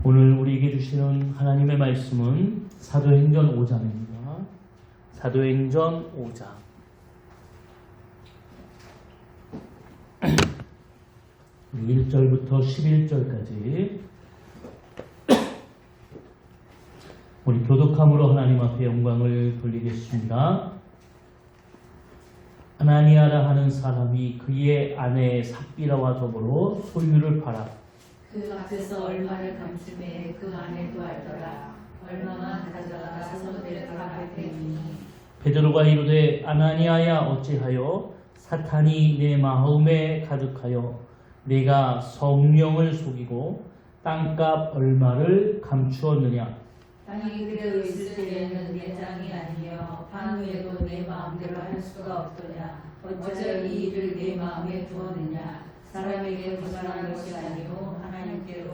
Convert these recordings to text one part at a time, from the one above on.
오늘 우리에게 주시는 하나님의 말씀은 사도행전 5장입니다. 사도행전 5장 1절부터 11절까지 우리 교독함으로 하나님 앞에 영광을 돌리겠습니다. 아나니아라 하는 사람이 그의 아내 삽비라와 더불어 소유를 팔아 그 앞에서 얼마를 감추매 그 아내도 알더라. 얼마만 가져다가 사도들의 앞에 대니 베드로가 이르되 아나니아야 어찌하여 사탄이 내 마음에 가득하여 내가 성령을 속이고 땅값 얼마를 감추었느냐. 땅이 그대로 있을 때에는 내 땅이 아니여 반후에도 내 마음대로 할 수가 없더냐. 어찌하여 이 일을 내 마음에 두었느냐. 사람에게 고발한 것이 아니오 하나님께로.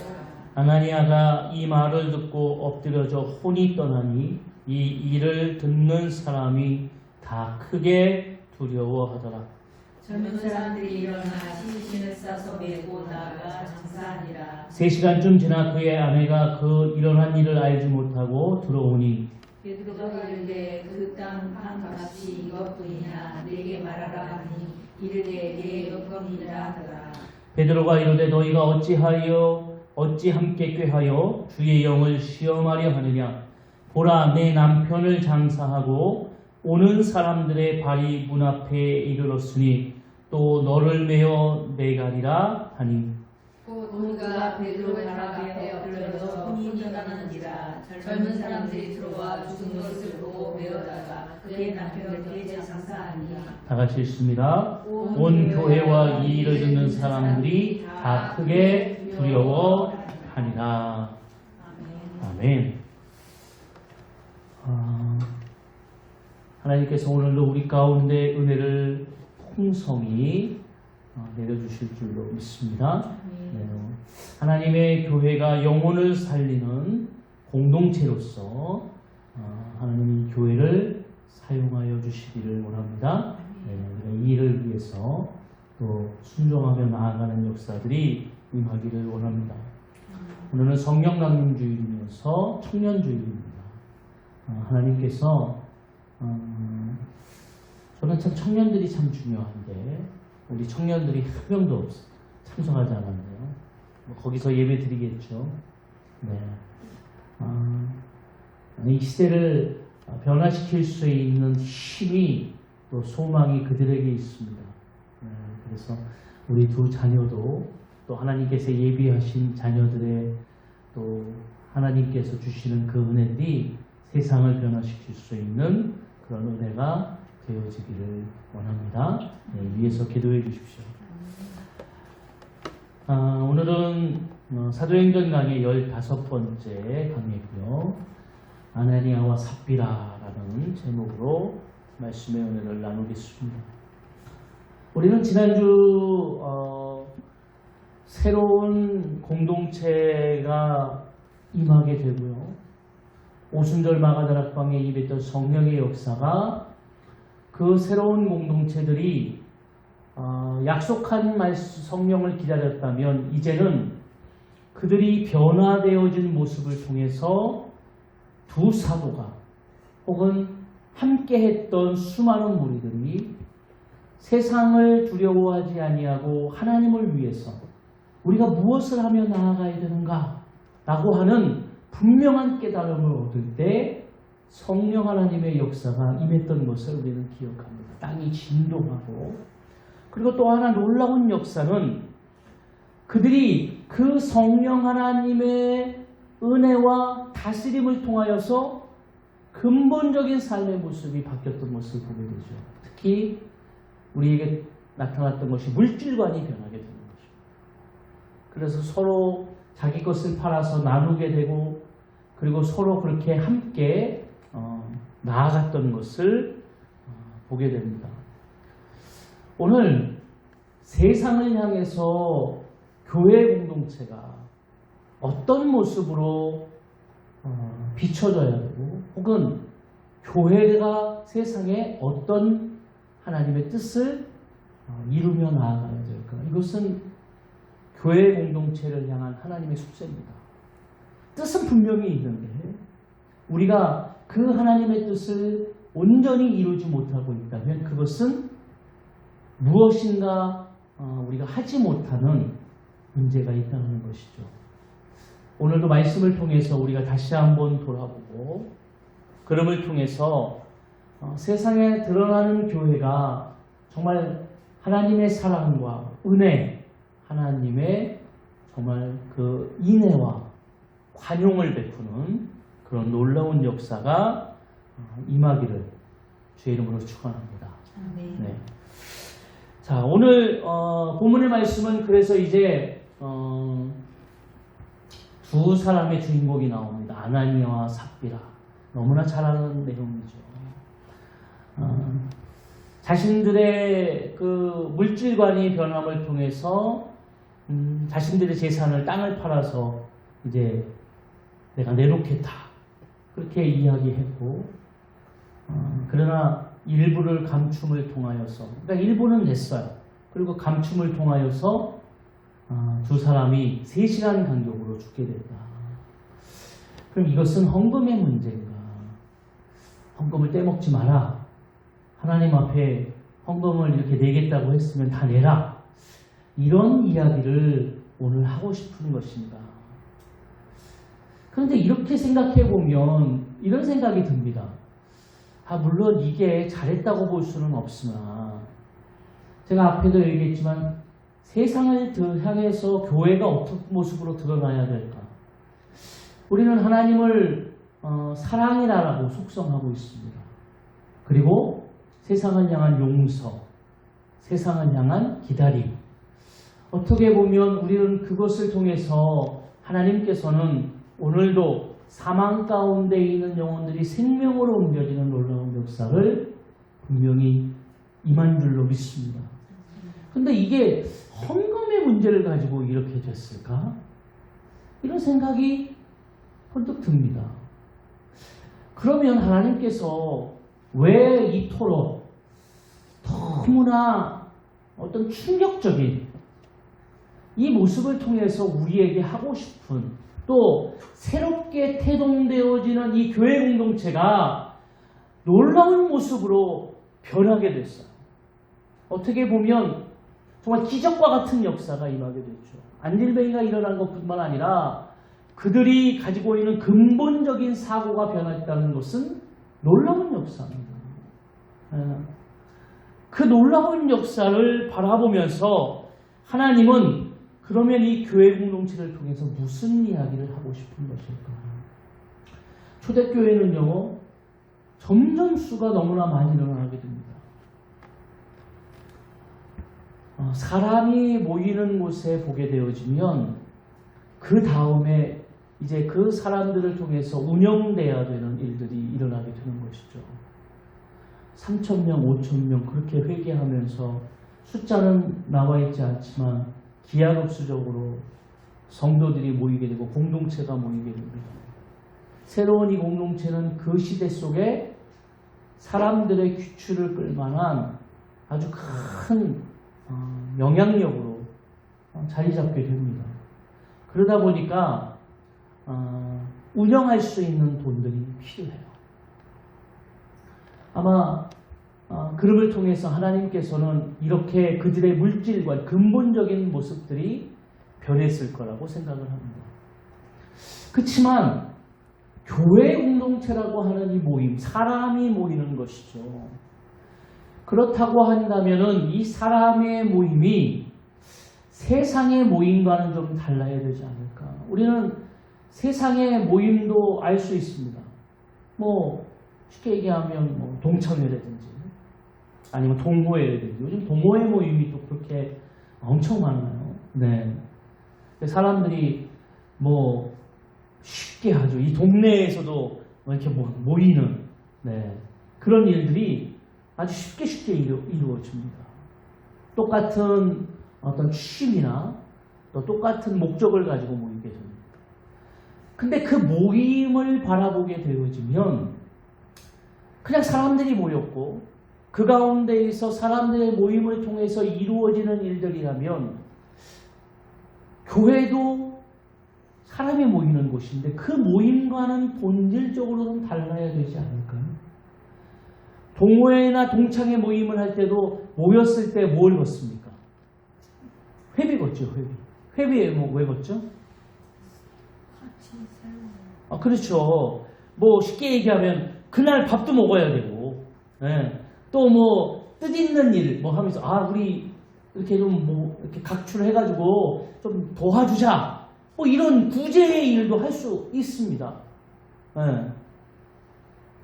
아나니아가 이 말을 듣고 엎드려져 혼이 떠나니 이 일을 듣는 사람이 다 크게 두려워하더라. 젊은 사람들이 일어나 시신을 싸서 메고 나아가 장사하니라. 3시간쯤 지나 그의 아내가 그 일어난 일을 알지 못하고 들어오니 베드로가 이르되 그 땅 한 값이 이것뿐이냐. 내게 말하라 하니 이르되 내 이것뿐이라 하더라. 베드로가 이르되 너희가 어찌 함께 꾀하여 주의 영을 시험하려 하느냐. 보라 내 남편을 장사하고 오는 사람들의 발이 문 앞에 이르렀으니 또 너를 메어 내가리라 하니 곧 그가 베드로의 발 앞에 엎드려서 혼이 떠나는지라. 젊은 사람들이 들어와 죽은 것을 보고 메어다가 그의 남편을 그에게 장사하니. 다 같이 읽습니다. 온 교회와 이 일을 듣는 사람들이 다 크게 두려워하니라. 아멘. 하나님께서 오늘도 우리 가운데 은혜를 풍성히 내려주실 줄로 믿습니다. 하나님의 교회가 영혼을 살리는 공동체로서 하나님이 교회를 사용하여 주시기를 원합니다. 이 일을 위해서 또 순종하며 나아가는 역사들이 임하기를 원합니다. 오늘은 성령 강림 주일이면서 청년 주일입니다. 하나님께서 저는 참 청년들이 참 중요한데 우리 청년들이 한 명도 참석하지 않았네요. 거기서 예배 드리겠죠. 네. 이 시대를 변화시킬 수 있는 힘이 또 소망이 그들에게 있습니다. 그래서 우리 두 자녀도 또 하나님께서 예비하신 자녀들의 또 하나님께서 주시는 그 은혜들이 세상을 변화시킬 수 있는 그런 은혜가 되어지기를 원합니다. 위에서 기도해 주십시오. 오늘은 사도행전 강의 15번째 강의고요. 아나니아와 삽비라라는 제목으로 말씀의 은혜를 나누겠습니다. 우리는 지난주 새로운 공동체가 임하게 되고요. 오순절 마가다락방에 임했던 성령의 역사가 그 새로운 공동체들이 약속한 성령을 기다렸다면 이제는 그들이 변화되어진 모습을 통해서 두 사도가 혹은 함께했던 수많은 무리들이 세상을 두려워하지 아니하고 하나님을 위해서 우리가 무엇을 하며 나아가야 되는가 라고 하는 분명한 깨달음을 얻을 때 성령 하나님의 역사가 임했던 것을 우리는 기억합니다. 땅이 진동하고 그리고 또 하나 놀라운 역사는 그들이 그 성령 하나님의 은혜와 다스림을 통하여서 근본적인 삶의 모습이 바뀌었던 것을 보게 되죠. 특히 우리에게 나타났던 것이 물질관이 변하게 되는 것입니다. 그래서 서로 자기 것을 팔아서 나누게 되고 그리고 서로 그렇게 함께 나아갔던 것을 보게 됩니다. 오늘 세상을 향해서 교회 공동체가 어떤 모습으로 비춰져야 되고 혹은 교회가 세상에 어떤 하나님의 뜻을 이루며 나아가야 될까? 이것은 교회 공동체를 향한 하나님의 숙제입니다. 뜻은 분명히 있는데 우리가 그 하나님의 뜻을 온전히 이루지 못하고 있다면 그것은 무엇인가 우리가 하지 못하는 문제가 있다는 것이죠. 오늘도 말씀을 통해서 우리가 다시 한번 돌아보고 그럼을 통해서 세상에 드러나는 교회가 정말 하나님의 사랑과 은혜, 하나님의 정말 그 인애와 관용을 베푸는 그런 놀라운 역사가 임하기를 주의 이름으로 축원합니다. 네. 자, 오늘 본문의 말씀은 그래서 이제 두 사람의 주인공이 나옵니다. 아나니아와 삽비라. 너무나 잘 아는 내용이죠. 자신들의 그 물질관이 변함을 통해서 자신들의 재산을 땅을 팔아서 이제 내가 내놓겠다 그렇게 이야기했고 그러나 일부를 감춤을 통하여서 그러니까 일부는 냈어요. 그리고 감춤을 통하여서 두 사람이 3시간 간격으로 죽게 됐다. 그럼 이것은 헌금의 문제인가? 헌금을 떼먹지 마라. 하나님 앞에 헌금을 이렇게 내겠다고 했으면 다 내라. 이런 이야기를 오늘 하고 싶은 것입니다. 그런데 이렇게 생각해 보면 이런 생각이 듭니다. 물론 이게 잘했다고 볼 수는 없으나 제가 앞에도 얘기했지만 세상을 향해서 교회가 어떤 모습으로 드러나야 될까? 우리는 하나님을 사랑이라고 속성하고 있습니다. 그리고 세상을 향한 용서, 세상을 향한 기다림. 어떻게 보면 우리는 그것을 통해서 하나님께서는 오늘도 사망 가운데 있는 영혼들이 생명으로 옮겨지는 놀라운 역사를 분명히 임한 줄로 믿습니다. 근데 이게 헌금의 문제를 가지고 이렇게 됐을까? 이런 생각이 번뜩 듭니다. 그러면 하나님께서 왜 이토록 너무나 어떤 충격적인 이 모습을 통해서 우리에게 하고 싶은 또 새롭게 태동되어지는 이 교회 공동체가 놀라운 모습으로 변하게 됐어요. 어떻게 보면 정말 기적과 같은 역사가 임하게 됐죠. 안질뱅이가 일어난 것뿐만 아니라 그들이 가지고 있는 근본적인 사고가 변했다는 것은 놀라운 역사입니다. 그 놀라운 역사를 바라보면서 하나님은 그러면 이 교회 공동체를 통해서 무슨 이야기를 하고 싶은 것일까? 초대교회는요, 점점 수가 너무나 많이 늘어나게 됩니다. 사람이 모이는 곳에 보게 되어지면 그 다음에 이제 그 사람들을 통해서 운영돼야 되는 일들이 일어나게 되는 것이죠. 3,000명, 5,000명 그렇게 회개하면서 숫자는 나와 있지 않지만 기하급수적으로 성도들이 모이게 되고 공동체가 모이게 됩니다. 새로운 이 공동체는 그 시대 속에 사람들의 귀추를 끌만한 아주 큰 영향력으로 자리 잡게 됩니다. 그러다 보니까 운영할 수 있는 돈들이 필요해요. 아마 그룹을 통해서 하나님께서는 이렇게 그들의 물질과 근본적인 모습들이 변했을 거라고 생각을 합니다. 그렇지만 교회 공동체라고 하는 이 모임, 사람이 모이는 것이죠. 그렇다고 한다면은 이 사람의 모임이 세상의 모임과는 좀 달라야 되지 않을까. 우리는 세상의 모임도 알 수 있습니다. 뭐 쉽게 얘기하면 뭐 동창회라든지 아니면 동호회라든지 요즘 동호회 모임이 또 그렇게 엄청 많아요. 네. 사람들이 뭐 쉽게 하죠. 이 동네에서도 이렇게 모이는 그런 일들이 아주 쉽게 이루어집니다. 똑같은 어떤 취미나 또 똑같은 목적을 가지고 모이게 됩니다. 근데 그 모임을 바라보게 되어지면 그냥 사람들이 모였고 그 가운데에서 사람들의 모임을 통해서 이루어지는 일들이라면 교회도 사람이 모이는 곳인데 그 모임과는 본질적으로는 달라야 되지 않을까요? 동호회나 동창회 모임을 할 때도 모였을 때 뭘 걷습니까? 회비 걷죠, 회비. 회비에 왜 걷죠? 그렇죠. 뭐 쉽게 얘기하면 그날 밥도 먹어야 되고, 또 뭐 뜻있는 일 뭐 하면서 우리 이렇게 좀 뭐 이렇게 각출해가지고 좀 도와주자. 뭐 이런 구제의 일도 할 수 있습니다.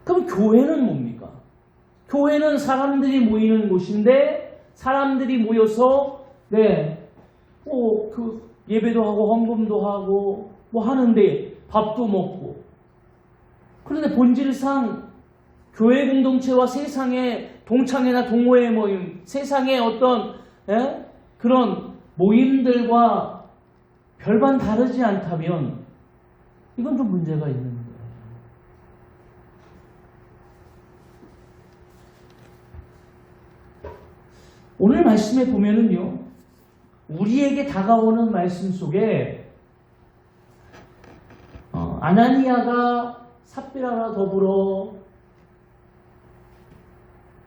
그럼 교회는 뭡니까? 교회는 사람들이 모이는 곳인데 사람들이 모여서 그 예배도 하고 헌금도 하고 뭐 하는데 밥도 먹고. 그런데 본질상 교회 공동체와 세상의 동창회나 동호회 모임, 세상의 어떤 그런 모임들과 별반 다르지 않다면 이건 좀 문제가 있는 거예요. 오늘 말씀에 보면은요, 우리에게 다가오는 말씀 속에 아나니아가 삽비라와 더불어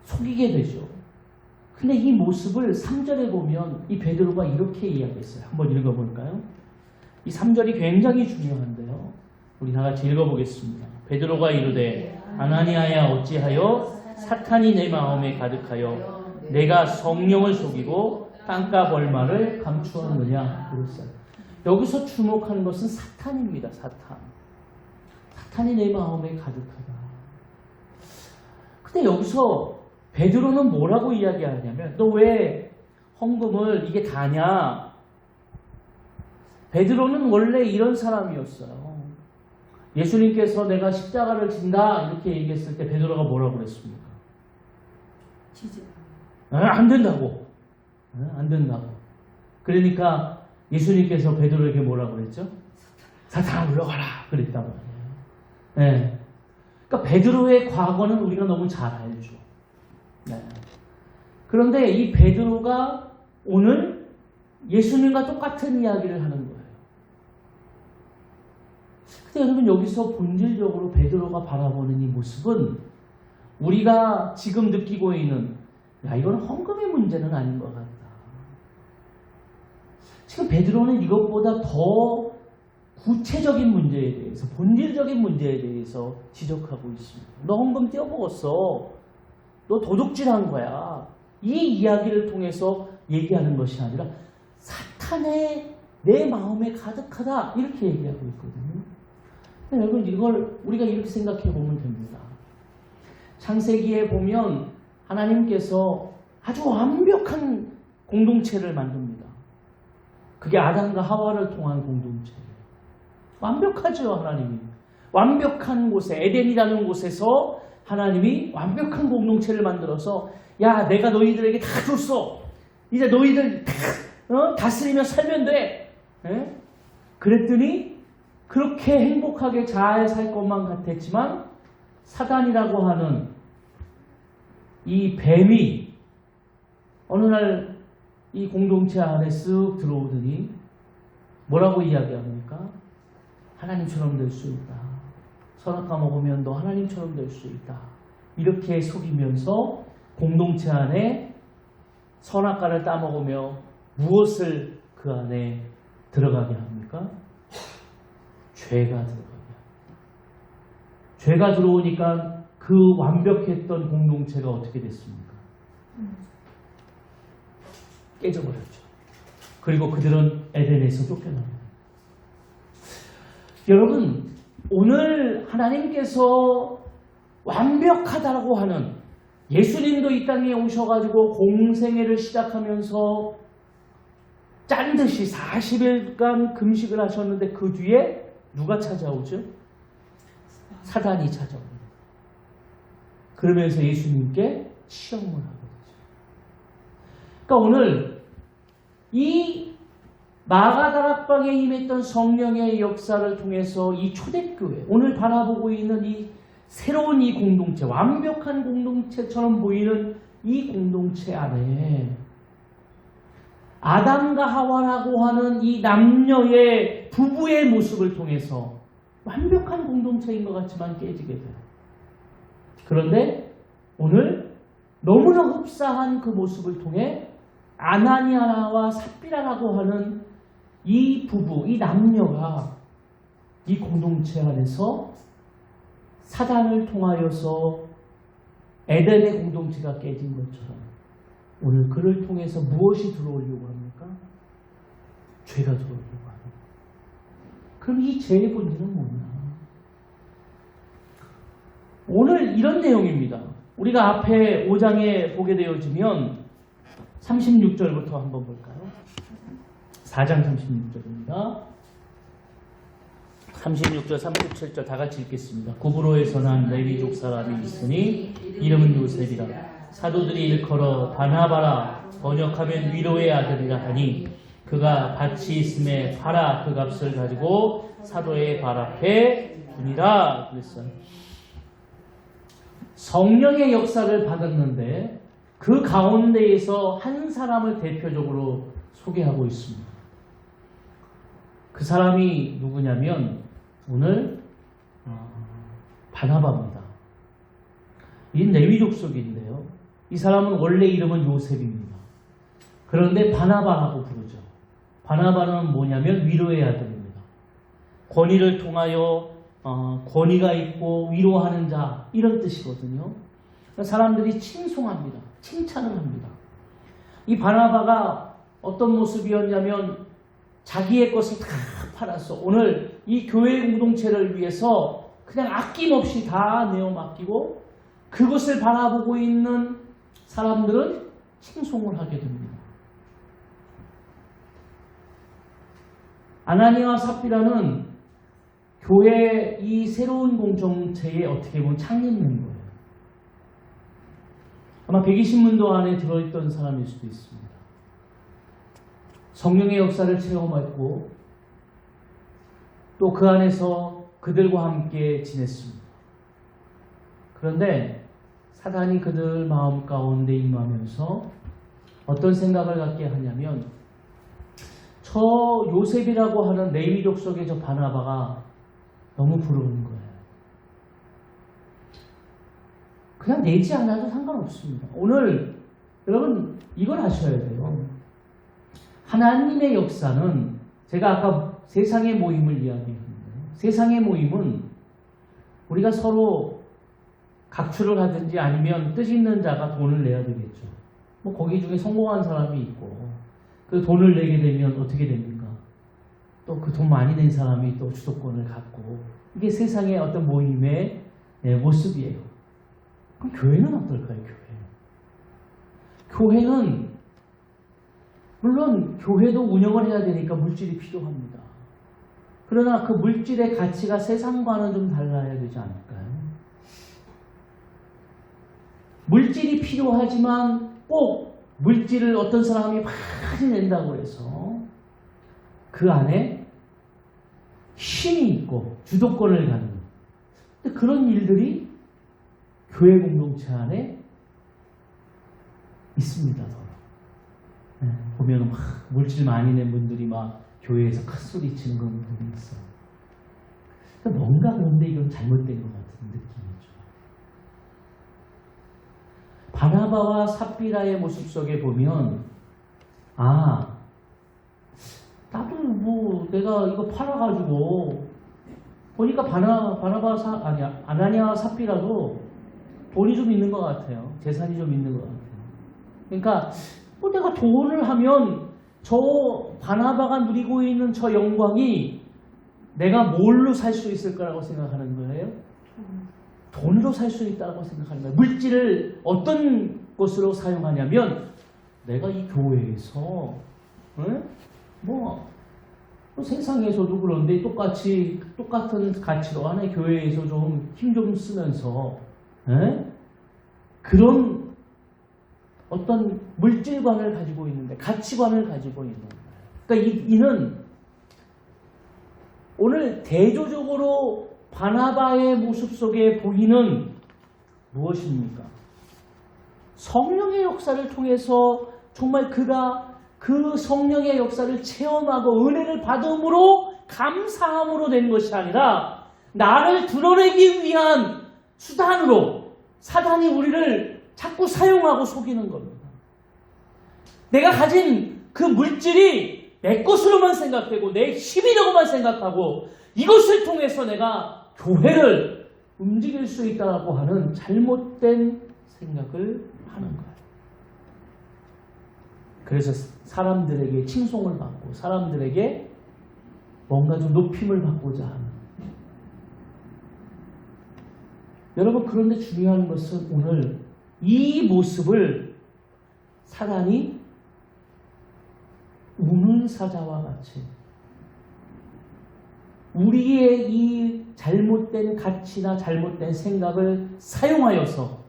속이게 되죠. 근데 이 모습을 3절에 보면 이 베드로가 이렇게 이야기했어요. 한번 읽어볼까요? 이 3절이 굉장히 중요한데요. 우리 다 같이 읽어보겠습니다. 베드로가 이르되 아나니아야 어찌하여 사탄이 내 마음에 가득하여 내가 성령을 속이고 땅값 얼마를 감추었느냐 그랬어요. 여기서 주목하는 것은 사탄입니다. 사탄이 내 마음에 가득하다. 근데 여기서 베드로는 뭐라고 이야기하냐면 너 왜 헌금을 이게 다냐? 베드로는 원래 이런 사람이었어요. 예수님께서 내가 십자가를 진다 이렇게 얘기했을 때 베드로가 뭐라고 그랬습니까? 안 된다고. 안 된다고. 그러니까 예수님께서 베드로에게 뭐라고 그랬죠? 사탄아 물러가라 그랬단 말이에요. 그러니까 베드로의 과거는 우리가 너무 잘 알죠. 그런데 이 베드로가 오늘 예수님과 똑같은 이야기를 하는 거예요. 근데 여러분 여기서 본질적으로 베드로가 바라보는 이 모습은 우리가 지금 느끼고 있는 이건 헌금의 문제는 아닌 것 같다. 지금 베드로는 이것보다 더 구체적인 문제에 대해서, 본질적인 문제에 대해서 지적하고 있습니다. 너 헌금 떼어먹었어. 너 도둑질한 거야. 이 이야기를 통해서 얘기하는 것이 아니라 사탄의 내 마음에 가득하다 이렇게 얘기하고 있거든요. 여러분 이걸 우리가 이렇게 생각해 보면 됩니다. 창세기에 보면 하나님께서 아주 완벽한 공동체를 만듭니다. 그게 아담과 하와를 통한 공동체예요. 완벽하죠, 하나님이. 완벽한 곳에, 에덴이라는 곳에서 하나님이 완벽한 공동체를 만들어서 야, 내가 너희들에게 다 줬어. 이제 너희들 다스리며 살면 돼. 그랬더니 그렇게 행복하게 잘 살 것만 같았지만 사단이라고 하는 이 뱀이 어느 날 이 공동체 안에 쓱 들어오더니 뭐라고 이야기합니까? 하나님처럼 될 수 있다. 선악과 먹으면 너 하나님처럼 될 수 있다. 이렇게 속이면서 공동체 안에 선악과를 따먹으며 무엇을 그 안에 들어가게 합니까? 죄가 들어가게 합니다. 죄가 들어오니까 그 완벽했던 공동체가 어떻게 됐습니까? 깨져버렸죠. 그리고 그들은 에덴에서 쫓겨납니다. 여러분, 오늘 하나님께서 완벽하다고 하는 예수님도 이 땅에 오셔가지고 공생애를 시작하면서 짠 듯이 40일간 금식을 하셨는데 그 뒤에 누가 찾아오죠? 사단이 찾아옵니다. 그러면서 예수님께 시험을 하게 되죠. 그러니까 오늘 이 마가다락방에 임했던 성령의 역사를 통해서 이 초대교회, 오늘 바라보고 있는 이 새로운 이 공동체, 완벽한 공동체처럼 보이는 이 공동체 안에 아담과 하와라고 하는 이 남녀의 부부의 모습을 통해서 완벽한 공동체인 것 같지만 깨지게 돼요. 그런데 오늘 너무나 흡사한 그 모습을 통해 아나니아와 삽비라라고 하는 이 부부, 이 남녀가 이 공동체 안에서 사단을 통하여서 에덴의 공동체가 깨진 것처럼 오늘 그를 통해서 무엇이 들어오려고 합니까? 죄가 들어오려고 합니다. 그럼 이 죄의 본질은 뭐냐? 오늘 이런 내용입니다. 우리가 앞에 5장에 보게 되어지면 36절부터 한번 볼까요? 4장 36절입니다. 36절, 37절 다 같이 읽겠습니다. 구브로에서 난 레위족 사람이 있으니 이름은 요셉이라. 사도들이 일컬어 바나바라, 번역하면 위로의 아들이라 하니 그가 밭이 있음에 팔아 그 값을 가지고 사도의 발 앞에 두니라 그랬어요. 성령의 역사를 받았는데 그 가운데에서 한 사람을 대표적으로 소개하고 있습니다. 그 사람이 누구냐면 오늘 바나바입니다. 이 레위 족속인데요. 이 사람은 원래 이름은 요셉입니다. 그런데 바나바라고 부르죠. 바나바는 뭐냐면 위로의 아들입니다. 권위를 통하여 권위가 있고 위로하는 자 이런 뜻이거든요. 사람들이 칭송합니다. 칭찬을 합니다. 이 바나바가 어떤 모습이었냐면 자기의 것을 다 팔아서 오늘 이 교회 공동체를 위해서 그냥 아낌없이 다 내어 맡기고 그것을 바라보고 있는 사람들은 칭송을 하게 됩니다. 아나니아와 삽비라는 교회 이 새로운 공동체의 어떻게 보면 창립 멤버예요. 아마 120문도 안에 들어있던 사람일 수도 있습니다. 성령의 역사를 체험했고 또 그 안에서 그들과 함께 지냈습니다. 그런데 사단이 그들 마음 가운데 임하면서 어떤 생각을 갖게 하냐면 저 요셉이라고 하는 레위 족속의 저 바나바가 너무 부러운 거예요. 그냥 내지 않아도 상관없습니다. 오늘 여러분 이걸 아셔야 돼요. 하나님의 역사는 제가 아까 세상의 모임을 이야기했는데 세상의 모임은 우리가 서로 각출을 하든지 아니면 뜻 있는 자가 돈을 내야 되겠죠. 뭐 거기 중에 성공한 사람이 있고 그 돈을 내게 되면 어떻게 됩니까? 또 그 돈 많이 낸 사람이 또 주도권을 갖고 이게 세상의 어떤 모임의 모습이에요. 그럼 교회는 어떨까요? 교회는 물론 교회도 운영을 해야 되니까 물질이 필요합니다. 그러나 그 물질의 가치가 세상과는 좀 달라야 되지 않을까요? 물질이 필요하지만 꼭 물질을 어떤 사람이 많이 낸다고 해서 그 안에 힘이 있고 주도권을 갖는 그런 일들이 교회 공동체 안에 있습니다. 보면 막 물질 많이 낸 분들이 막 교회에서 큰 소리 치는 그런 분들이 있어요. 뭔가 그런데 이건 잘못된 것 같은 느낌이죠. 바나바와 삽비라의 모습 속에 보면 나도 뭐 내가 이거 팔아가지고 보니까 아나니아와 삽비라도 돈이 좀 있는 것 같아요. 재산이 좀 있는 것 같아요. 그러니까 뭐 내가 돈을 하면 저 바나바가 누리고 있는 저 영광이 내가 뭘로 살 수 있을 거라고 생각하는 거예요? 돈으로 살 수 있다고 생각하는 거예요. 물질을 어떤 것으로 사용하냐면 내가 이 교회에서 뭐 세상에서도 그런데 똑같은 가치로 안에 교회에서 좀 힘 좀 쓰면서 그런 어떤 물질관을 가지고 있는데 가치관을 가지고 있는 거예요. 그러니까 이는 오늘 대조적으로 바나바의 모습 속에 보이는 무엇입니까? 성령의 역사를 통해서 정말 그가 그 성령의 역사를 체험하고 은혜를 받음으로 감사함으로 된 것이 아니라 나를 드러내기 위한 수단으로 사단이 우리를 자꾸 사용하고 속이는 겁니다. 내가 가진 그 물질이 내 것으로만 생각되고 내 힘이라고만 생각하고 이것을 통해서 내가 교회를 움직일 수 있다고 하는 잘못된 생각을 하는 거예요. 그래서 사람들에게 칭송을 받고 사람들에게 뭔가 좀 높임을 받고자 하는. 여러분, 그런데 중요한 것은 오늘 이 모습을 사단이 우는 사자와 같이 우리의 이 잘못된 가치나 잘못된 생각을 사용하여서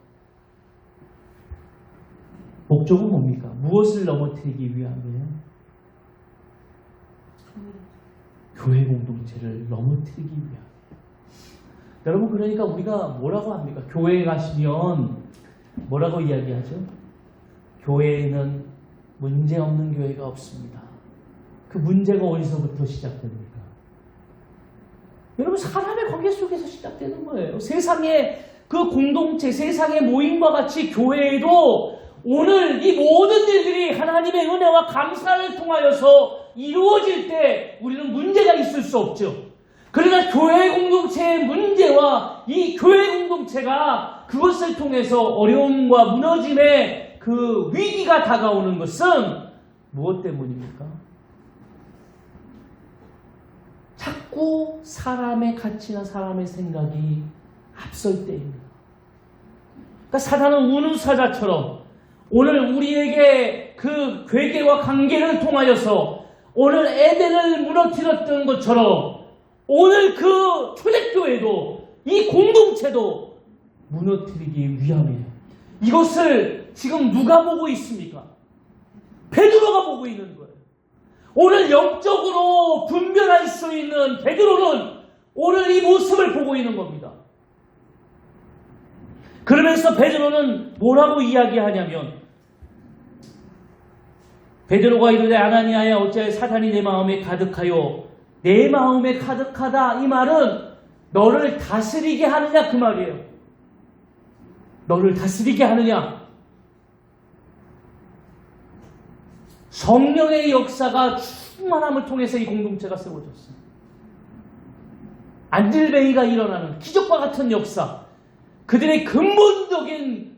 목적은 뭡니까? 무엇을 넘어뜨리기 위함이에요? 교회 공동체를 넘어뜨리기 위함. 여러분, 그러니까 우리가 뭐라고 합니까? 교회에 가시면 뭐라고 이야기하죠? 교회에는 문제 없는 교회가 없습니다. 그 문제가 어디서부터 시작됩니까? 여러분, 사람의 관계 속에서 시작되는 거예요. 세상의 그 공동체, 세상의 모임과 같이 교회에도 오늘 이 모든 일들이 하나님의 은혜와 감사를 통하여서 이루어질 때 우리는 문제가 있을 수 없죠. 그러나 교회 공동체의 문제와 이 교회 공동체가 그것을 통해서 어려움과 무너짐의 그 위기가 다가오는 것은 무엇 때문입니까? 자꾸 사람의 가치나 사람의 생각이 앞설 때입니다. 그러니까 사단은 우는 사자처럼 오늘 우리에게 그 괴계와 관계를 통하여서 오늘 에덴을 무너뜨렸던 것처럼 오늘 그 초대교회도 이 공동체도 무너뜨리기 위함이에요. 이것을 지금 누가 보고 있습니까? 베드로가 보고 있는 거예요. 오늘 영적으로 분별할 수 있는 베드로는 오늘 이 모습을 보고 있는 겁니다. 그러면서 베드로는 뭐라고 이야기하냐면 베드로가 이르되 아나니아야 어찌하여 사탄이 내 마음에 가득하여 내 마음에 가득하다. 이 말은 너를 다스리게 하느냐 그 말이에요. 너를 다스리게 하느냐. 성령의 역사가 충만함을 통해서 이 공동체가 세워졌어요. 안질베이가 일어나는 기적과 같은 역사, 그들의 근본적인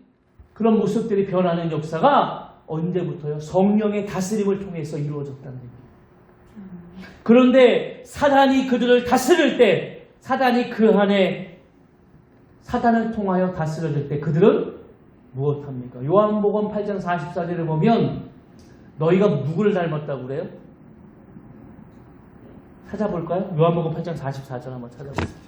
그런 모습들이 변하는 역사가 언제부터요? 성령의 다스림을 통해서 이루어졌다는 얘기예요. 그런데 사단이 그들을 다스릴 때, 사단이 그 안에 사단을 통하여 다스려질 때 그들은 무엇합니까? 요한복음 8장 44절을 보면 너희가 누구를 닮았다고 그래요? 찾아볼까요? 요한복음 8장 44절 한번 찾아보세요.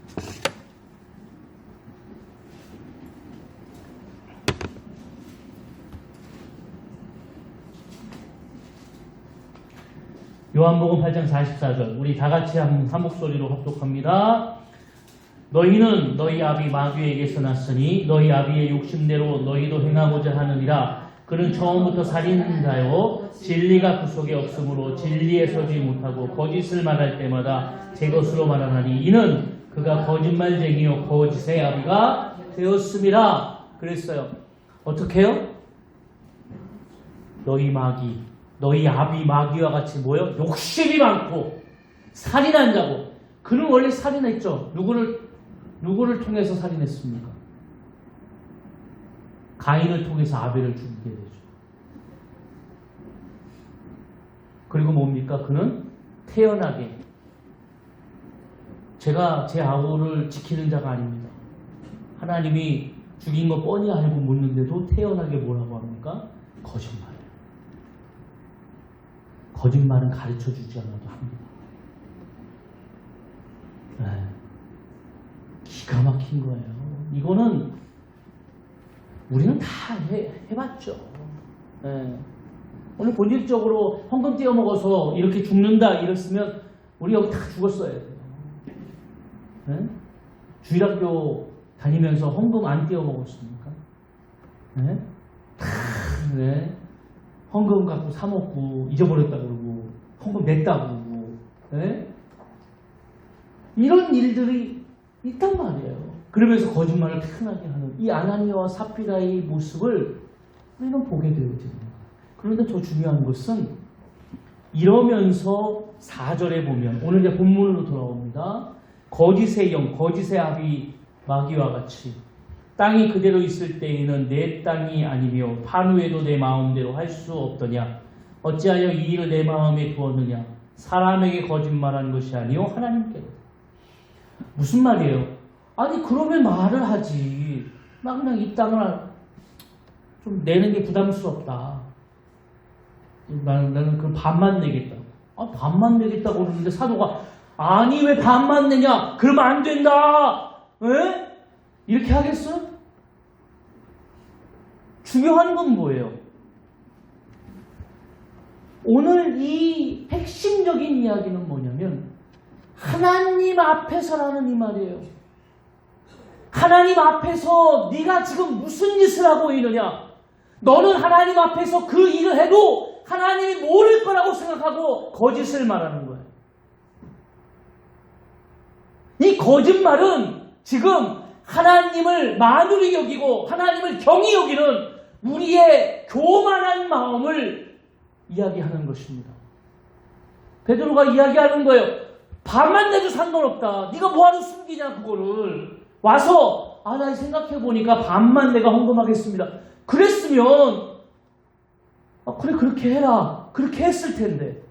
요한복음 8장 44절 우리 다같이 한 목소리로 합독합니다. 너희는 너희 아비 마귀에게서 났으니 너희 아비의 욕심대로 너희도 행하고자 하느니라. 그는 처음부터 살인자요 진리가 그 속에 없으므로 진리에 서지 못하고 거짓을 말할 때마다 제 것으로 말하나니 이는 그가 거짓말쟁이요 거짓의 아비가 되었음이라. 그랬어요. 어떻게 해요? 너희 마귀, 너희 아비 마귀와 같이 뭐요? 욕심이 많고 살인한 자고. 그는 원래 살인했죠. 누구를 통해서 살인했습니까? 가인을 통해서 아벨을 죽이게 되죠. 그리고 뭡니까? 그는 태연하게 제가 제 아우를 지키는 자가 아닙니다. 하나님이 죽인 거 뻔히 알고 묻는데도 태연하게 뭐라고 합니까? 거짓말. 거짓말은 가르쳐주지 않아도 합니다. 네. 기가 막힌 거예요. 이거는 우리는 다 해봤죠. 네. 오늘 본질적으로 헌금 떼어 먹어서 이렇게 죽는다 이랬으면 우리 여기 다 죽었어야 돼요. 네? 주일학교 다니면서 헌금 안 떼어 먹었습니까? 네? 네. 헌금 갖고 사 먹고 잊어버렸다 그러고 헌금 냈다 그러고 예? 이런 일들이 있단 말이에요. 그러면서 거짓말을 편하게 하는 이 아나니아와 삽비라의 모습을 우리는 보게 되어집니다. 그런데 더 중요한 것은 이러면서 4절에 보면 오늘 이제 본문으로 돌아옵니다. 거짓의 영, 거짓의 아비 마귀와 같이 땅이 그대로 있을 때에는 내 땅이 아니며 판후에도 내 마음대로 할 수 없더냐. 어찌하여 이 일을 내 마음에 두었느냐. 사람에게 거짓말한 것이 아니요 하나님께로. 무슨 말이에요? 아니 그러면 말을 하지. 나 그냥 이 땅을 좀 내는 게 부담스럽다. 나는 그 반만 내겠다. 아, 반만 내겠다고 그러는데 사도가 아니 왜 반만 내냐? 그러면 안 된다. 에? 이렇게 하겠어? 중요한 건 뭐예요? 오늘 이 핵심적인 이야기는 뭐냐면 하나님 앞에서라는 이 말이에요. 하나님 앞에서 네가 지금 무슨 짓을 하고 있느냐? 너는 하나님 앞에서 그 일을 해도 하나님이 모를 거라고 생각하고 거짓을 말하는 거예요. 이 거짓말은 지금 하나님을 만우리 여기고 하나님을 경히 여기는 우리의 교만한 마음을 이야기하는 것입니다. 베드로가 이야기하는 거예요. 반만 내도 상관없다. 네가 뭐하러 숨기냐 그거를. 와서 나 생각해보니까 반만 내가 헌금하겠습니다. 그랬으면 그래 그렇게 해라. 그렇게 했을 텐데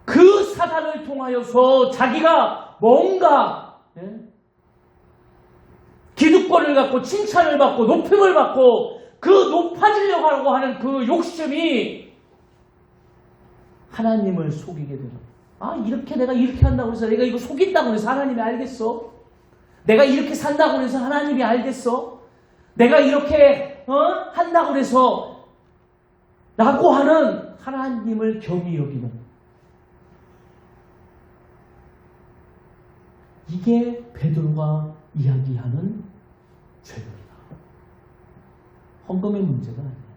그 사단을 통하여서 자기가 뭔가 기득권을 갖고 칭찬을 받고 높임을 받고 그 높아지려고 하려고 하는 그 욕심이 하나님을 속이게 되는. 이렇게 내가 이렇게 한다고 해서 내가 이거 속인다고 해서 하나님이 알겠어? 내가 이렇게 산다고 해서 하나님이 알겠어? 내가 이렇게 한다고 해서 라고 하는 하나님을 경히 여기는 이게 베드로가 이야기하는 죄입니다. 헌금의 문제가 아니에요.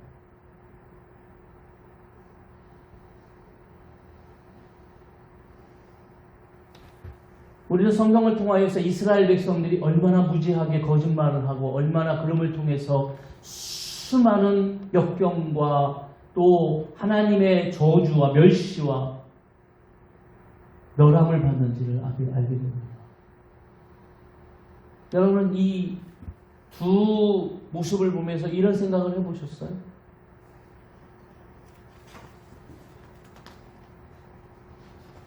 우리는 성경을 통하여서 이스라엘 백성들이 얼마나 무지하게 거짓말을 하고 얼마나 그름을 통해서 수많은 역경과 또 하나님의 저주와 멸시와 멸함을 받는지를 알게 됩니다. 여러분 이 두 모습을 보면서 이런 생각을 해보셨어요?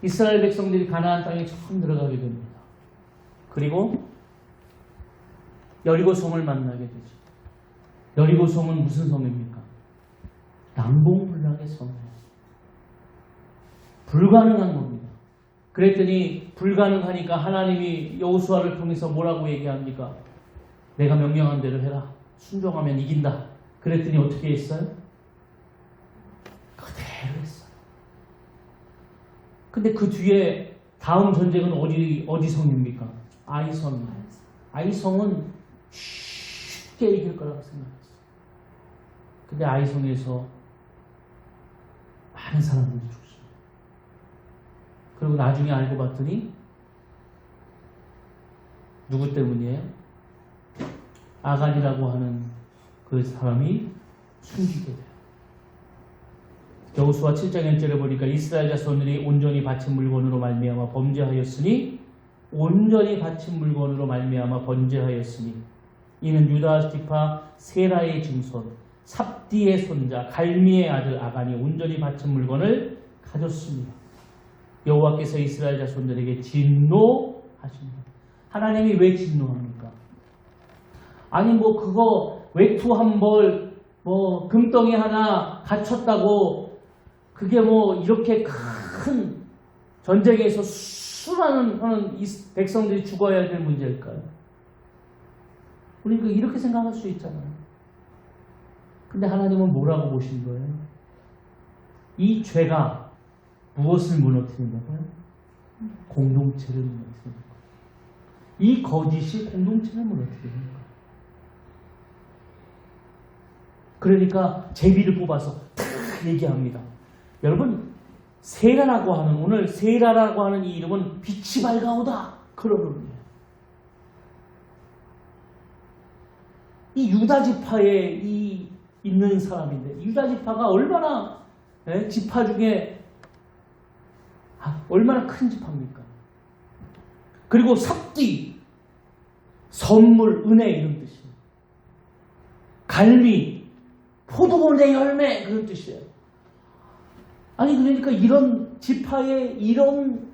이스라엘 백성들이 가나안 땅에 처음 들어가게 됩니다. 그리고 여리고 성을 만나게 되죠. 여리고 성은 무슨 성입니까? 난공불락의 성이에요. 불가능한 겁니다. 그랬더니 불가능하니까 하나님이 여호수아를 통해서 뭐라고 얘기합니까? 내가 명령한 대로 해라. 순종하면 이긴다. 그랬더니 어떻게 했어요? 그대로 했어요. 근데 그 뒤에 다음 전쟁은 어디 성입니까? 아이 성입니다. 아이 성은 쉽게 이길 거라고 생각했어요. 근데 아이 성에서 많은 사람들이 죽습니다. 그리고 나중에 알고 봤더니 누구 때문이에요? 아간이라고 하는 그 사람이 숨기게 돼요. 여호수아 7장 1절에 보니까 이스라엘 자손들이 온전히 바친 물건으로 말미암아 범죄하였으니 온전히 바친 물건으로 말미암아 번제하였으니 이는 유다 지파 세라의 증손 삽디의 손자 갈미의 아들 아간이 온전히 바친 물건을 가졌습니다. 여호와께서 이스라엘 자손들에게 진노하십니다. 하나님이 왜 진노합니까? 아니 그거 외투 한 벌 금덩이 하나 갖췄다고 그게 이렇게 큰 전쟁에서 수많은 백성들이 죽어야 될 문제일까요? 우리가 이렇게 생각할 수 있잖아요. 근데 하나님은 뭐라고 보신 거예요? 이 죄가 무엇을 무너뜨린다고요? 공동체를 무너뜨리는 거예요. 이 거짓이 공동체를 무너뜨리는 거예요. 그러니까 제비를 뽑아서 탁 얘기합니다. 여러분, 세라라고 하는, 오늘 세라라고 하는 이 이름은 빛이 밝아오다. 그런 의미예요. 이 유다 지파에 있는 사람인데, 유다 지파가 얼마나 지파 중에 얼마나 큰 지파입니까? 그리고 삽디, 선물, 은혜 이런 뜻이에요. 갈미, 포도원의 열매 그런 뜻이에요. 아니 그러니까 이런 지파의 이런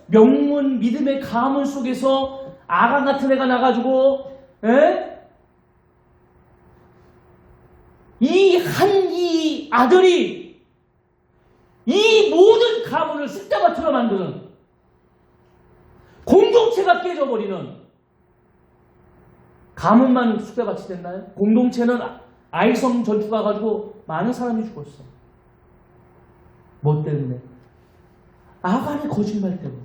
명문 믿음의 가문 속에서 아간 같은 애가 나가지고 이 아들이 이 모든 가문을 쑥대밭으로 만드는, 공동체가 깨져버리는, 가문만 쑥대밭이 됐나요? 공동체는 아이성 전투가 가지고 많은 사람이 죽었어. 뭐 때문에? 아간의 거짓말 때문에.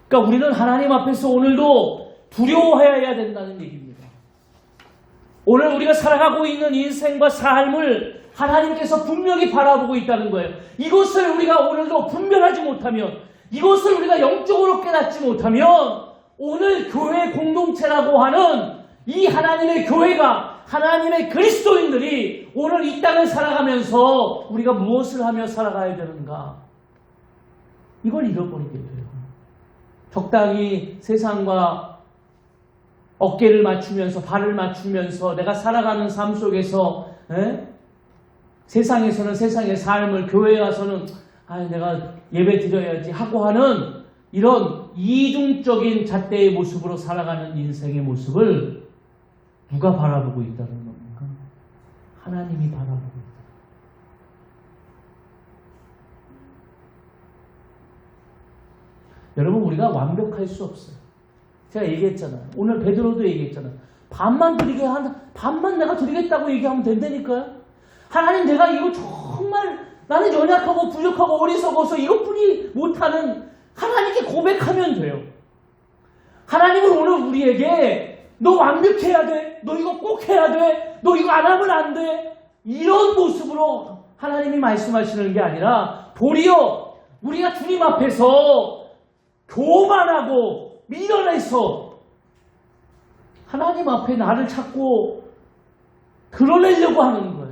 그러니까 우리는 하나님 앞에서 오늘도 두려워해야 된다는 얘기입니다. 오늘 우리가 살아가고 있는 인생과 삶을 하나님께서 분명히 바라보고 있다는 거예요. 이것을 우리가 오늘도 분별하지 못하면, 이것을 우리가 영적으로 깨닫지 못하면, 오늘 교회 공동체라고 하는 이 하나님의 교회가, 하나님의 그리스도인들이 오늘 이 땅을 살아가면서 우리가 무엇을 하며 살아가야 되는가? 이걸 잃어버리게 돼요. 적당히 세상과 어깨를 맞추면서, 발을 맞추면서 내가 살아가는 삶 속에서 세상에서는 세상의 삶을, 교회에 와서는 내가 예배 드려야지 하고 하는 이런 이중적인 잣대의 모습으로 살아가는 인생의 모습을 누가 바라보고 있다는 겁니까? 하나님이 바라보고 있다. 여러분, 우리가 완벽할 수 없어요. 제가 얘기했잖아요. 오늘 베드로도 얘기했잖아요. 반만 내가 드리겠다고 얘기하면 된다니까요. 하나님, 내가 이거 정말 나는 연약하고 부족하고 어리석어서 이것뿐이 못하는, 하나님께 고백하면 돼요. 하나님은 오늘 우리에게 너 완벽해야 돼, 너 이거 꼭 해야 돼, 너 이거 안 하면 안 돼, 이런 모습으로 하나님이 말씀하시는 게 아니라 도리어 우리가 주님 앞에서 교만하고 미련해서 하나님 앞에 나를 찾고 드러내려고 하는 거예요.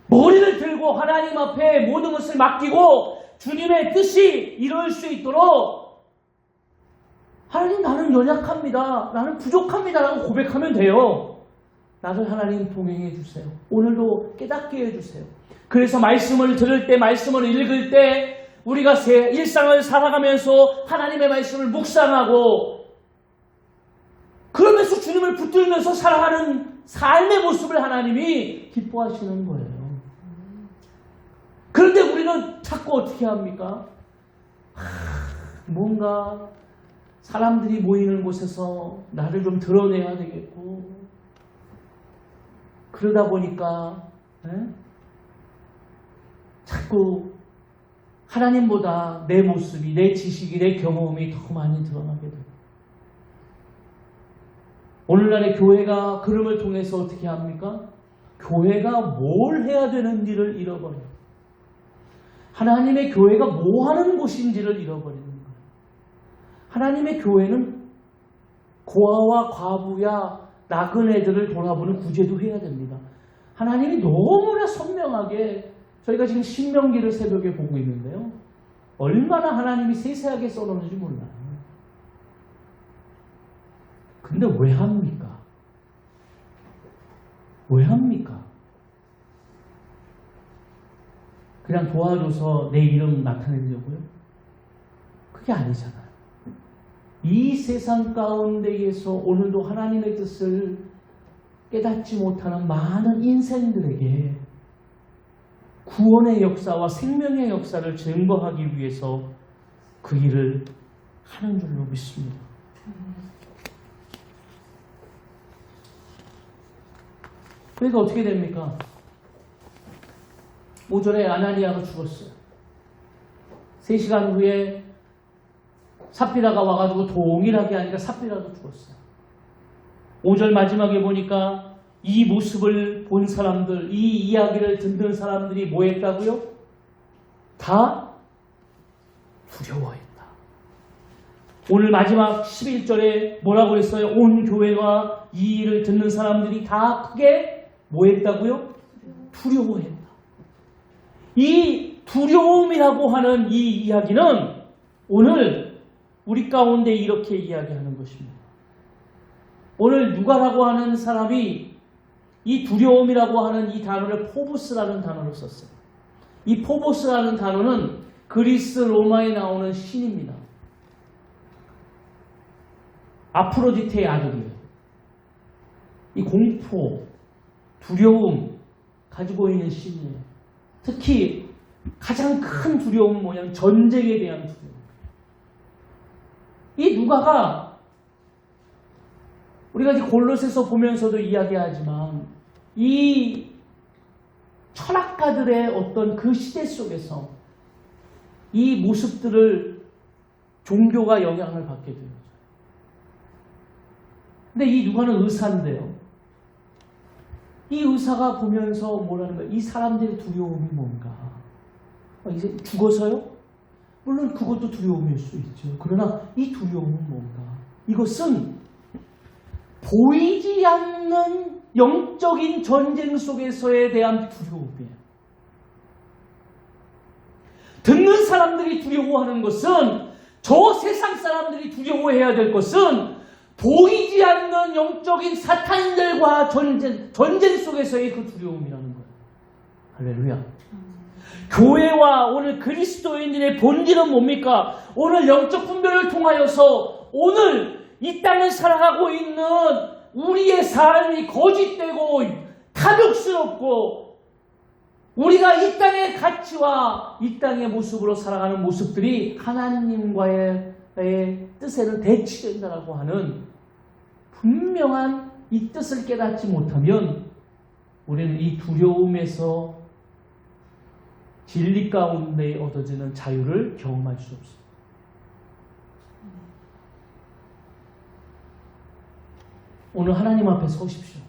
머리를 들고 하나님 앞에 모든 것을 맡기고 주님의 뜻이 이룰 수 있도록, 하나님, 나는 연약합니다, 나는 부족합니다 라고 고백하면 돼요. 나를 하나님 동행해 주세요. 오늘도 깨닫게 해주세요. 그래서 말씀을 들을 때, 말씀을 읽을 때 우리가 일상을 살아가면서 하나님의 말씀을 묵상하고 그러면서 주님을 붙들면서 살아가는 삶의 모습을 하나님이 기뻐하시는 거예요. 그런데 우리는 자꾸 어떻게 합니까? 뭔가 사람들이 모이는 곳에서 나를 좀 드러내야 되겠고, 그러다 보니까 자꾸 하나님보다 내 모습이, 내 지식이, 내 경험이 더 많이 드러나게 돼요. 오늘날의 교회가 그름을 통해서 어떻게 합니까? 교회가 뭘 해야 되는지를 잃어버려요. 하나님의 교회가 뭐 하는 곳인지를 잃어버리는 거예요. 하나님의 교회는 고아와 과부야 나그네들을 돌아보는 구제도 해야 됩니다. 하나님이 너무나 선명하게, 저희가 지금 신명기를 새벽에 보고 있는데요, 얼마나 하나님이 세세하게 써놓는지 몰라요. 근데 왜 합니까? 왜 합니까? 그냥 도와줘서 내 이름 나타내려고요? 그게 아니잖아요. 이 세상 가운데에서 오늘도 하나님의 뜻을 깨닫지 못하는 많은 인생들에게 구원의 역사와 생명의 역사를 증거하기 위해서 그 일을 하는 줄로 믿습니다. 그러니까 어떻게 됩니까? 5절에 아나니아가 죽었어요. 3시간 후에 삽비라가 와가지고 동일하게 하니까 삽비라도 죽었어요. 5절 마지막에 보니까 이 모습을 본 사람들, 이 이야기를 듣는 사람들이 뭐 했다고요? 다 두려워했다. 오늘 마지막 11절에 뭐라고 했어요? 온 교회가 이 일을 듣는 사람들이 다 크게 뭐 했다고요? 두려워했다. 이 두려움이라고 하는 이 이야기는 오늘 우리 가운데 이렇게 이야기하는 것입니다. 오늘 누가라고 하는 사람이 이 두려움이라고 하는 이 단어를 포보스라는 단어를 썼어요. 이 포보스라는 단어는 그리스 로마에 나오는 신입니다. 아프로디테의 아들이에요. 이 공포, 두려움 가지고 있는 신이에요. 특히 가장 큰 두려움은 뭐냐면 전쟁에 대한 두려움. 이 누가가 우리가 이제 골로새서 보면서도 이야기하지만 이 철학가들의 어떤 그 시대 속에서 이 모습들을 종교가 영향을 받게 돼요. 근데 이 누가는 의사인데요. 이 의사가 보면서 뭐라는 거예요? 이 사람들의 두려움이 뭔가? 이제 죽어서요? 물론 그것도 두려움일 수 있죠. 그러나 이 두려움은 뭔가? 이것은 보이지 않는 영적인 전쟁 속에서에 대한 두려움이에요. 듣는 사람들이 두려워하는 것은, 저 세상 사람들이 두려워해야 될 것은 보이지 않는 영적인 사탄들과 전쟁 속에서의 그 두려움이라는 거예요. 할렐루야. 교회와 오늘 그리스도인들의 본질은 뭡니까? 오늘 영적 분별을 통하여서 오늘 이 땅을 살아가고 있는 우리의 삶이 거짓되고 탐욕스럽고 우리가 이 땅의 가치와 이 땅의 모습으로 살아가는 모습들이 하나님과의 뜻에는 대치된다라고 하는 분명한 이 뜻을 깨닫지 못하면 우리는 이 두려움에서 진리 가운데 얻어지는 자유를 경험할 수 없습니다. 오늘 하나님 앞에 서십시오.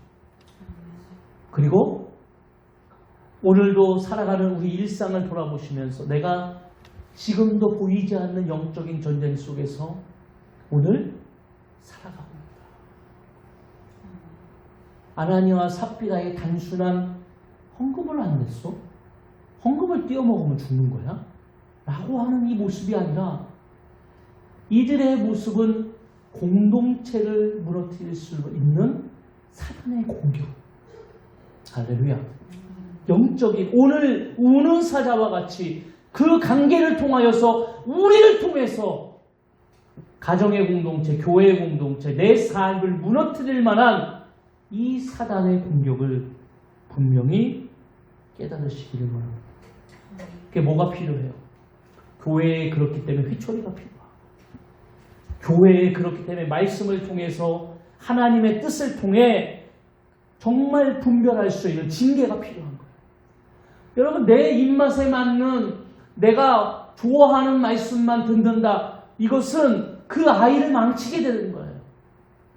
그리고 오늘도 살아가는 우리 일상을 돌아보시면서 내가 지금도 보이지 않는 영적인 전쟁 속에서 오늘 살아가고 있다. 아나니아와 삽비라의 단순한 헌금을 안 냈어? 헌금을 띄어먹으면 죽는 거야? 라고 하는 이 모습이 아니라 이들의 모습은 공동체를 무너뜨릴 수 있는 사탄의 공격. 할렐루야. 영적인 오늘 우는 사자와 같이 그 관계를 통하여서 우리를 통해서 가정의 공동체, 교회의 공동체, 내 삶을 무너뜨릴 만한 이 사단의 공격을 분명히 깨달으시기를 바랍니다. 그게 뭐가 필요해요? 교회에 그렇기 때문에 휘초리가 필요해요. 교회에 그렇기 때문에 말씀을 통해서 하나님의 뜻을 통해 정말 분별할 수 있는 징계가 필요한 거예요. 여러분, 내 입맛에 맞는 내가 좋아하는 말씀만 듣는다. 이것은 그 아이를 망치게 되는 거예요.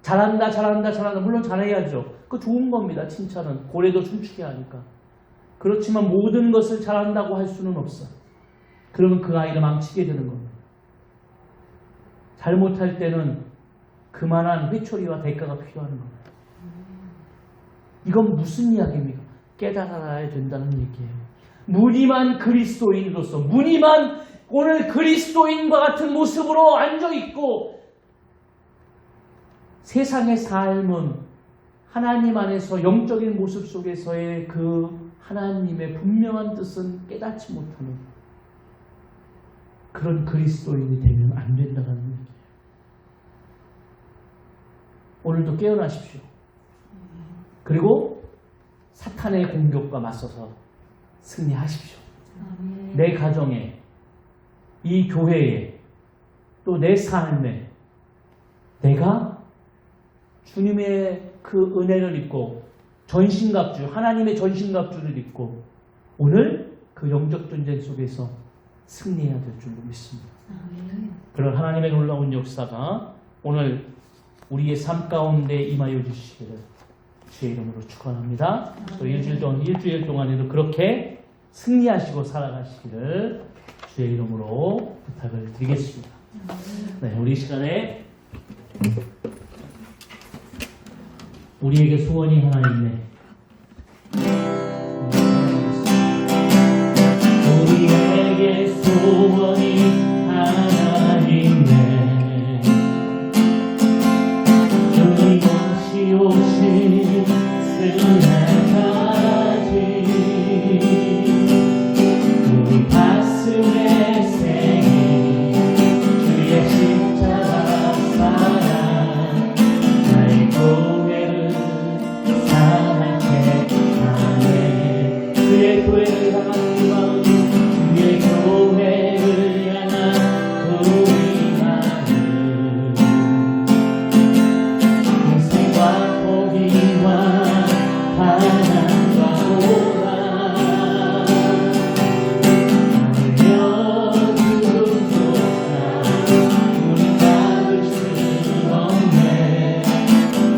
잘한다, 잘한다, 잘한다. 물론 잘해야죠. 그거 좋은 겁니다. 칭찬은. 고래도 춤추게 하니까. 그렇지만 모든 것을 잘한다고 할 수는 없어요. 그러면 그 아이를 망치게 되는 겁니다. 잘못할 때는 그만한 회초리와 대가가 필요한 겁니다. 이건 무슨 이야기입니까? 깨달아야 된다는 얘기예요. 무늬만 그리스도인으로서, 무늬만 오늘 그리스도인과 같은 모습으로 앉아있고 세상의 삶은 하나님 안에서 영적인 모습 속에서의 그 하나님의 분명한 뜻은 깨닫지 못하는 그런 그리스도인이 되면 안 된다는 얘기예요. 오늘도 깨어나십시오. 그리고 사탄의 공격과 맞서서 승리하십시오. 내 가정에, 이 교회에, 또 내 삶에 내가 주님의 그 은혜를 입고 전신갑주, 하나님의 전신갑주를 입고 오늘 그 영적 전쟁 속에서 승리해야 될 줄로 믿습니다. 그런 하나님의 놀라운 역사가 오늘 우리의 삶 가운데 임하여 주시기를 주의 이름으로 축원합니다. 또 일주일 동안에도 그렇게 승리하시고 살아가시기를 주의 이름으로 부탁을 드리겠습니다. 네, 우리 이 시간에 우리에게 소원이 하나 있네. 우리에게 소원이 하나 있네. 주님이 오신 그날까지 우리 가슴에 새긴 주의 십자가 사랑 나의 교회를 사랑해 하네. 그의 교회를 향한 그 마음, 주의 교회를 향한 우리 마음, 인생과 포기와 반항과 오라 하며 주소서. 우리 막을 수 없네.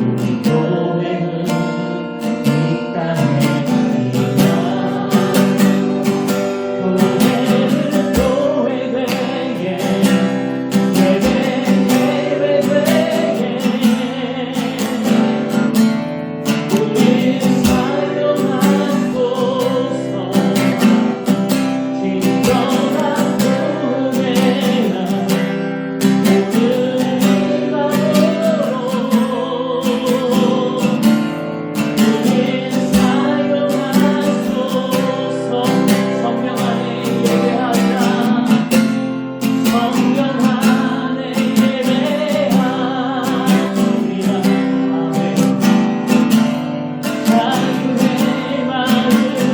우리 교회는 이 땅에 있나. 교회는 교회되게 예배되게 우리 사용하소서. 진정한 교회라 오늘 이만으로 우리 사용하소서. 성령 안에 예배하자. 성령 안에 예배하리라. 아멘. 자유의 마음으로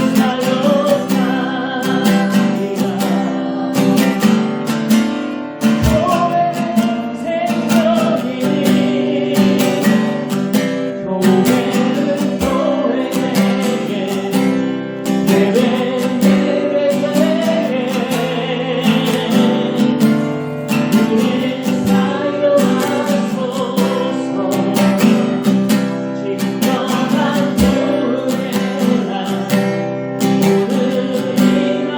사랑으로 사역하리라. 교회는 교회되게 예배되게 우리 사용하소서. 진정한 교회라 오늘 이만으로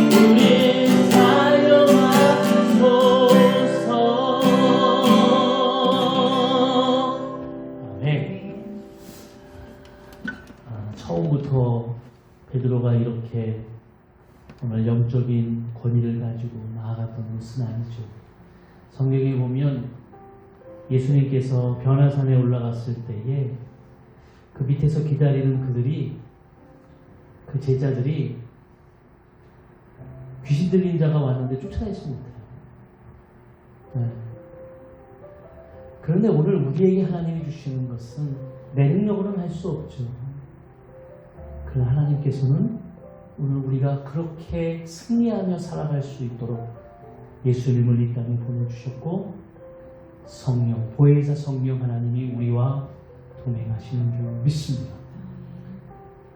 우리 사용하소서. 아멘. 처음부터 베드로가 이렇게 정말 영적인 권위를 가지고 나아갔던 것은 아니죠. 성경에 보면 예수님께서 변화산에 올라갔을 때에 그 밑에서 기다리는 그 제자들이 귀신 들린 자가 왔는데 쫓아내지 못해요. 네. 그런데 오늘 우리에게 하나님이 주시는 것은 내 능력으로는 할 수 없죠. 그러나 하나님께서는 오늘 우리가 그렇게 승리하며 살아갈 수 있도록 예수님을 이 땅에 보내주셨고, 성령, 보혜사 성령 하나님이 우리와 동행하시는 줄 믿습니다.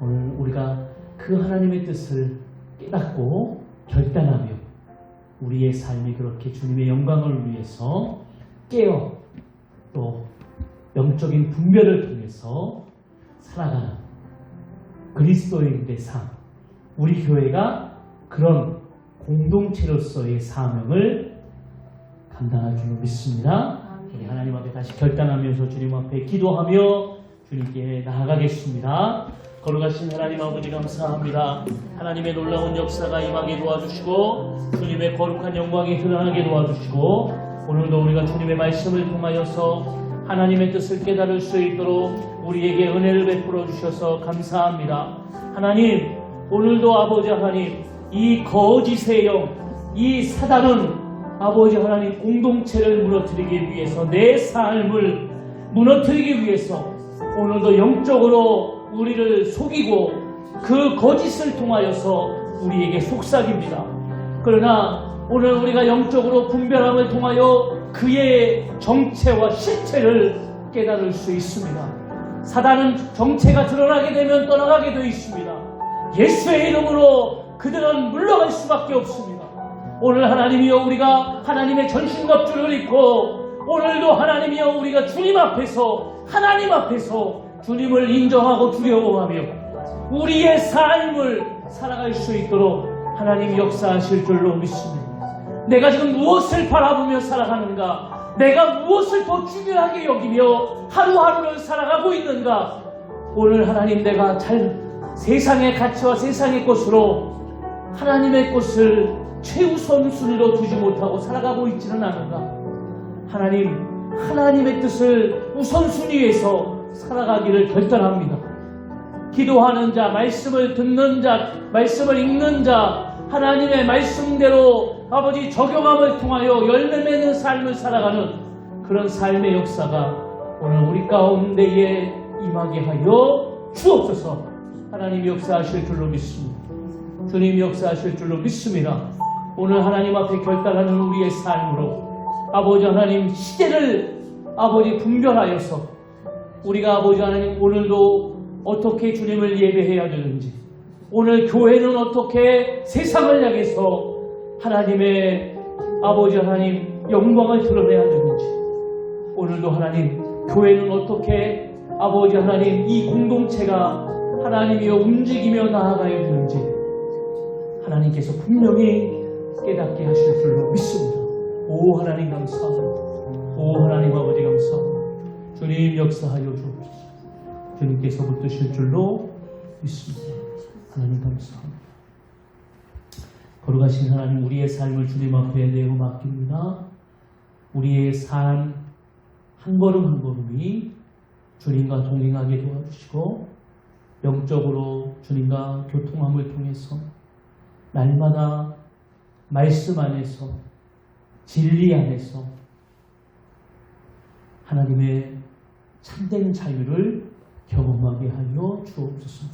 오늘 우리가 그 하나님의 뜻을 깨닫고 결단하며 우리의 삶이 그렇게 주님의 영광을 위해서 깨어 또 영적인 분별을 통해서 살아가는 그리스도인의 삶, 우리 교회가 그런 공동체로서의 사명을 감당할 줄 믿습니다. 우리 하나님 앞에 다시 결단하면서 주님 앞에 기도하며 주님께 나아가겠습니다. 거룩하신 하나님 아버지 감사합니다. 하나님의 놀라운 역사가 임하게 도와주시고 주님의 거룩한 영광이 드러나게 도와주시고 오늘도 우리가 주님의 말씀을 통하여서 하나님의 뜻을 깨달을 수 있도록 우리에게 은혜를 베풀어 주셔서 감사합니다. 하나님, 오늘도 아버지 하나님, 이 거짓의 영, 이 사단은 아버지 하나님 공동체를 무너뜨리기 위해서, 내 삶을 무너뜨리기 위해서 오늘도 영적으로 우리를 속이고 그 거짓을 통하여서 우리에게 속삭입니다. 그러나 오늘 우리가 영적으로 분별함을 통하여 그의 정체와 실체를 깨달을 수 있습니다. 사단은 정체가 드러나게 되면 떠나가게 되어 있습니다. 예수의 이름으로 그들은 물러갈 수밖에 없습니다. 오늘 하나님이여 우리가 하나님의 전신갑주를 입고 오늘도 하나님이여 우리가 주님 앞에서 하나님 앞에서 주님을 인정하고 두려워하며 우리의 삶을 살아갈 수 있도록 하나님이 역사하실 줄로 믿습니다. 내가 지금 무엇을 바라보며 살아가는가? 내가 무엇을 더 중요하게 여기며 하루하루를 살아가고 있는가? 오늘 하나님 내가 세상의 가치와 세상의 것으로 하나님의 것을 최우선 순위로 두지 못하고 살아가고 있지는 않은가? 하나님의 뜻을 우선순위에서 살아가기를 결단합니다. 기도하는 자, 말씀을 듣는 자, 말씀을 읽는 자, 하나님의 말씀대로 아버지 적용함을 통하여 열매 맺는 삶을 살아가는 그런 삶의 역사가 오늘 우리 가운데에 임하게 하여 주옵소서. 하나님이 역사하실 줄로 믿습니다. 주님이 역사하실 줄로 믿습니다. 오늘 하나님 앞에 결단하는 우리의 삶으로 아버지 하나님 시대를 아버지 분별하여서 우리가 아버지 하나님 오늘도 어떻게 주님을 예배해야 되는지 오늘 교회는 어떻게 세상을 향해서 하나님의 아버지 하나님 영광을 드러내야 되는지 오늘도 하나님 교회는 어떻게 아버지 하나님 이 공동체가 하나님이여 움직이며 나아가야 되는지 하나님께서 분명히 깨닫게 하실 줄로 믿습니다. 오 하나님 감사합니다. 오 하나님 아버지 감사합니다. 주님 역사하여 주옵소서. 주님께서 붙드실 줄로 믿습니다. 하나님 감사합니다. 거룩하신 하나님 우리의 삶을 주님 앞에 내어 맡깁니다. 우리의 삶 한 걸음 한 걸음이 주님과 동행하게 도와주시고 영적으로 주님과 교통함을 통해서 날마다 말씀 안에서 진리 안에서 하나님의 참된 자유를 경험하게 하여 주옵소서.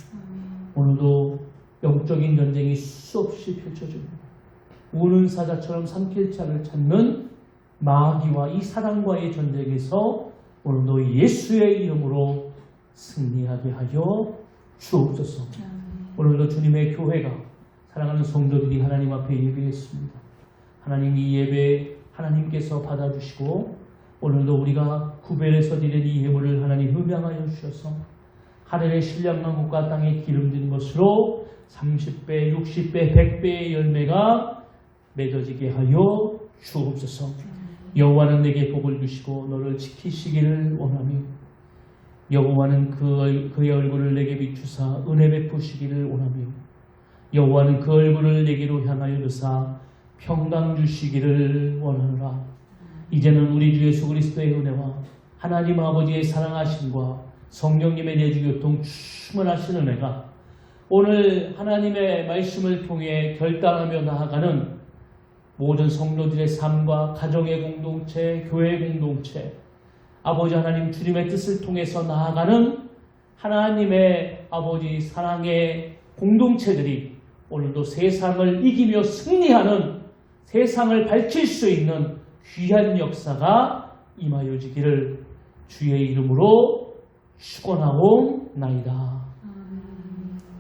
오늘도 영적인 전쟁이 수없이 펼쳐집니다. 우는 사자처럼 삼킬자를 찾는 마귀와 이 사단과의 전쟁에서 오늘도 예수의 이름으로 승리하게 하여 주옵소서. 오늘도 주님의 교회가 사랑하는 성도들이 하나님 앞에 예배했습니다. 하나님 이 예배 하나님께서 받아주시고 오늘도 우리가 구별해서 드린 이 예물을 하나님 흠양하여 주셔서 하늘의 신령나무가 땅에 기름진 것으로 30배, 60배, 100배의 열매가 맺어지게 하여 주옵소서. 여호와는 내게 복을 주시고 너를 지키시기를 원하며 여호와는 그의 얼굴을 내게 비추사 은혜 베푸시기를 원하며 여호와는 그 얼굴을 내게로 향하여 드사 평강 주시기를 원하노라. 이제는 우리 주 예수 그리스도의 은혜와 하나님 아버지의 사랑하심과 성령님의 내주교통 충만하신 은혜가 오늘 하나님의 말씀을 통해 결단하며 나아가는 모든 성도들의 삶과 가정의 공동체, 교회의 공동체, 아버지 하나님 주님의 뜻을 통해서 나아가는 하나님의 아버지 사랑의 공동체들이 오늘도 세상을 이기며 승리하는 세상을 밝힐 수 있는 귀한 역사가 임하여지기를 주의 이름으로 축원하옵나이다.